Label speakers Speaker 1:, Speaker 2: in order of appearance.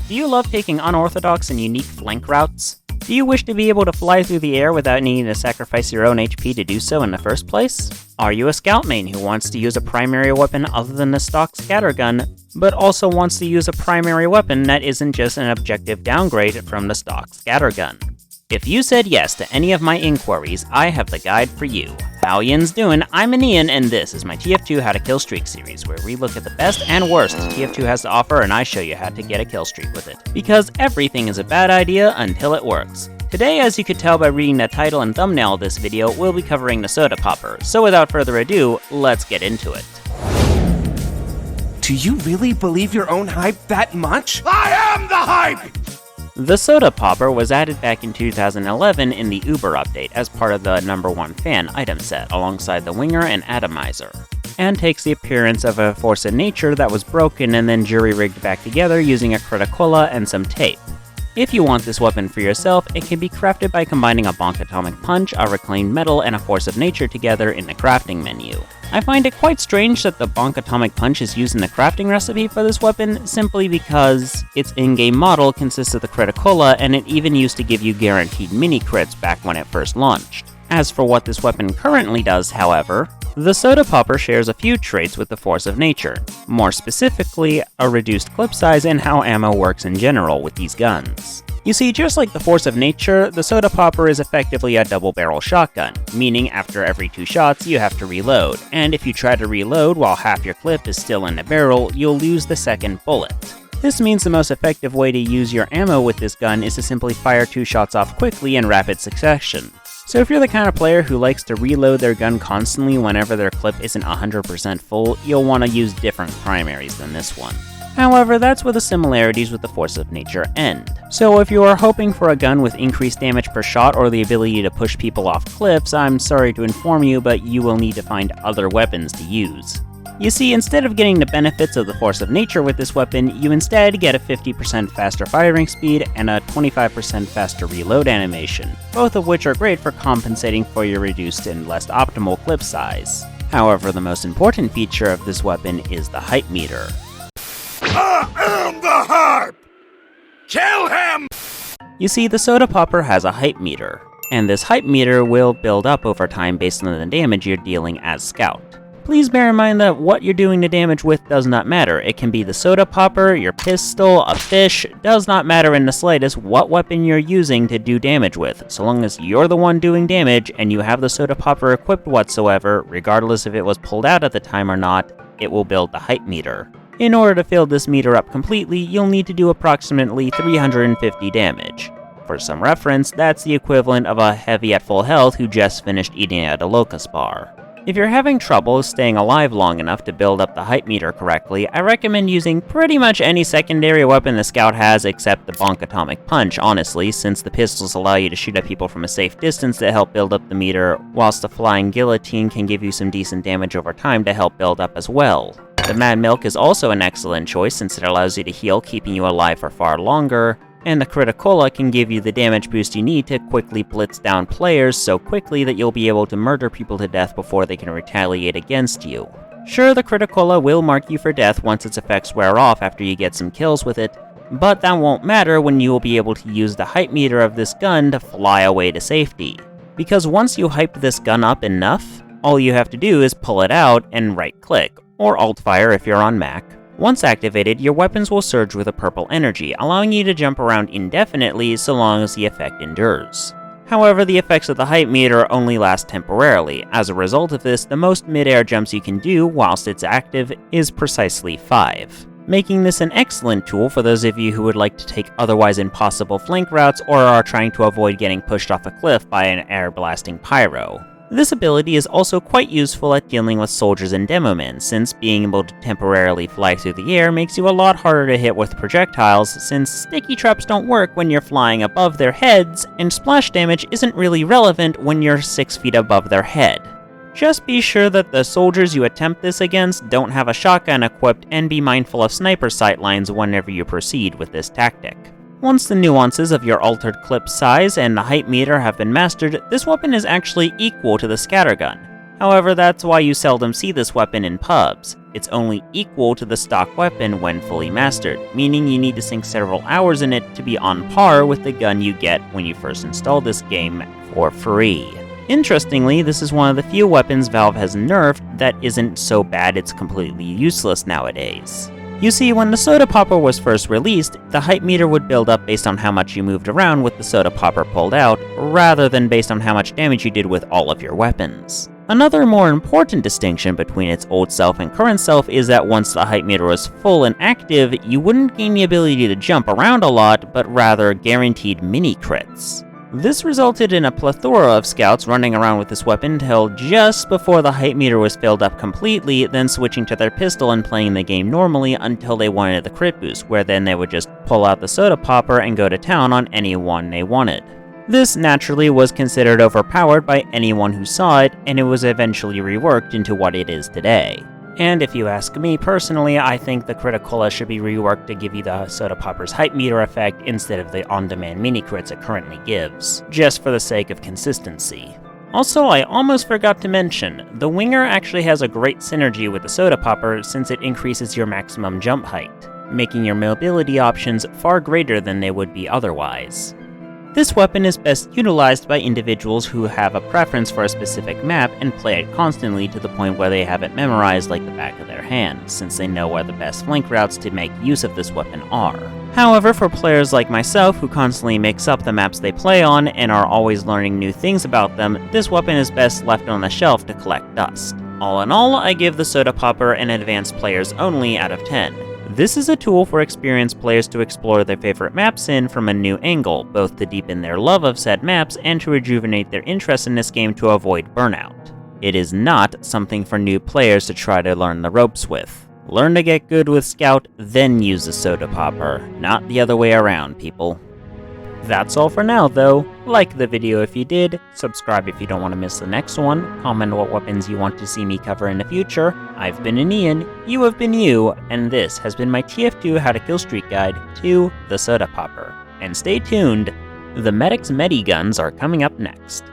Speaker 1: Do you love taking unorthodox and unique flank routes? Do you wish to be able to fly through the air without needing to sacrifice your own HP to do so in the first place? Are you a scout main who wants to use a primary weapon other than the stock scattergun, but also wants to use a primary weapon that isn't just an objective downgrade from the stock scattergun? If you said yes to any of my inquiries, I have the guide for you. How yin's doing? I'm an Ian, and this is my TF2 How to Kill Streak series, where we look at the best and worst TF2 has to offer and I show you how to get a kill streak with it. Because everything is a bad idea until it works. Today, as you could tell by reading the title and thumbnail of this video, we'll be covering the soda popper, so without further ado, let's get into it.
Speaker 2: Do you really believe your own hype that much? I am the hype!
Speaker 1: The soda popper was added back in 2011 in the Uber update as part of the #1 fan item set, alongside the Winger and Atomizer, and takes the appearance of a force of nature that was broken and then jury-rigged back together using a criticola and some tape. If you want this weapon for yourself, it can be crafted by combining a bonk atomic punch, a reclaimed metal, and a force of nature together in the crafting menu. I find it quite strange that the bonk atomic punch is used in the crafting recipe for this weapon, simply because its in-game model consists of the criticola, and it even used to give you guaranteed mini crits back when it first launched. As for what this weapon currently does, however, the soda popper shares a few traits with the force of nature, more specifically, a reduced clip size and how ammo works in general with these guns. You see, just like the force of nature, the soda popper is effectively a double-barrel shotgun, meaning after every 2 shots you have to reload, and if you try to reload while half your clip is still in the barrel, you'll lose the second bullet. This means the most effective way to use your ammo with this gun is to simply fire 2 shots off quickly in rapid succession. So if you're the kind of player who likes to reload their gun constantly whenever their clip isn't 100% full, you'll want to use different primaries than this one. However, that's where the similarities with the force of nature end. So if you are hoping for a gun with increased damage per shot or the ability to push people off cliffs, I'm sorry to inform you, but you will need to find other weapons to use. You see, instead of getting the benefits of the force of nature with this weapon, you instead get a 50% faster firing speed and a 25% faster reload animation, both of which are great for compensating for your reduced and less optimal clip size. However, the most important feature of this weapon is the hype meter.
Speaker 2: I am the hype! Kill him!
Speaker 1: You see, the soda popper has a hype meter, and this hype meter will build up over time based on the damage you're dealing as Scout. Please bear in mind that what you're doing the damage with does not matter. It can be the soda popper, your pistol, a fish, does not matter in the slightest what weapon you're using to do damage with. So long as you're the one doing damage and you have the soda popper equipped whatsoever, regardless if it was pulled out at the time or not, it will build the hype meter. In order to fill this meter up completely, you'll need to do approximately 350 damage. For some reference, that's the equivalent of a heavy at full health who just finished eating at a locust bar. If you're having trouble staying alive long enough to build up the hype meter correctly, I recommend using pretty much any secondary weapon the Scout has except the bonk atomic punch, honestly, since the pistols allow you to shoot at people from a safe distance to help build up the meter, whilst the flying guillotine can give you some decent damage over time to help build up as well. The Mad Milk is also an excellent choice since it allows you to heal, keeping you alive for far longer, and the criticola can give you the damage boost you need to quickly blitz down players so quickly that you'll be able to murder people to death before they can retaliate against you. Sure, the criticola will mark you for death once its effects wear off after you get some kills with it, but that won't matter when you will be able to use the hype meter of this gun to fly away to safety. Because once you hype this gun up enough, all you have to do is pull it out and right-click, or alt-fire if you're on Mac. Once activated, your weapons will surge with a purple energy, allowing you to jump around indefinitely so long as the effect endures. However, the effects of the hype meter only last temporarily. As a result of this, the most mid-air jumps you can do whilst it's active is precisely 5, making this an excellent tool for those of you who would like to take otherwise impossible flank routes or are trying to avoid getting pushed off a cliff by an air-blasting pyro. This ability is also quite useful at dealing with soldiers and demomen, since being able to temporarily fly through the air makes you a lot harder to hit with projectiles, since sticky traps don't work when you're flying above their heads, and splash damage isn't really relevant when you're 6 feet above their head. Just be sure that the soldiers you attempt this against don't have a shotgun equipped, and be mindful of sniper sightlines whenever you proceed with this tactic. Once the nuances of your altered clip size and the hype meter have been mastered, this weapon is actually equal to the scattergun. However, that's why you seldom see this weapon in pubs. It's only equal to the stock weapon when fully mastered, meaning you need to sink several hours in it to be on par with the gun you get when you first install this game for free. Interestingly, this is one of the few weapons Valve has nerfed that isn't so bad it's completely useless nowadays. You see, when the soda popper was first released, the hype meter would build up based on how much you moved around with the soda popper pulled out, rather than based on how much damage you did with all of your weapons. Another more important distinction between its old self and current self is that once the hype meter was full and active, you wouldn't gain the ability to jump around a lot, but rather guaranteed mini crits. This resulted in a plethora of scouts running around with this weapon until just before the hype meter was filled up completely, then switching to their pistol and playing the game normally until they wanted the crit boost, where then they would just pull out the soda popper and go to town on anyone they wanted. This naturally was considered overpowered by anyone who saw it, and it was eventually reworked into what it is today. And if you ask me personally, I think the Criticola should be reworked to give you the soda popper's hype meter effect instead of the on-demand mini crits it currently gives, just for the sake of consistency. Also, I almost forgot to mention, the Winger actually has a great synergy with the soda popper since it increases your maximum jump height, making your mobility options far greater than they would be otherwise. This weapon is best utilized by individuals who have a preference for a specific map and play it constantly to the point where they have it memorized like the back of their hand, since they know where the best flank routes to make use of this weapon are. However, for players like myself who constantly mix up the maps they play on and are always learning new things about them, this weapon is best left on the shelf to collect dust. All in all, I give the soda popper an advanced players only out of 10. This is a tool for experienced players to explore their favorite maps in from a new angle, both to deepen their love of said maps and to rejuvenate their interest in this game to avoid burnout. It is not something for new players to try to learn the ropes with. Learn to get good with Scout, then use the soda popper, not the other way around, people. That's all for now, though. Like the video if you did, subscribe if you don't want to miss the next one, comment what weapons you want to see me cover in the future. I've been Ian, you have been you, and this has been my TF2 How to Kill Streak guide to the soda popper. And stay tuned, the Medic's Mediguns are coming up next.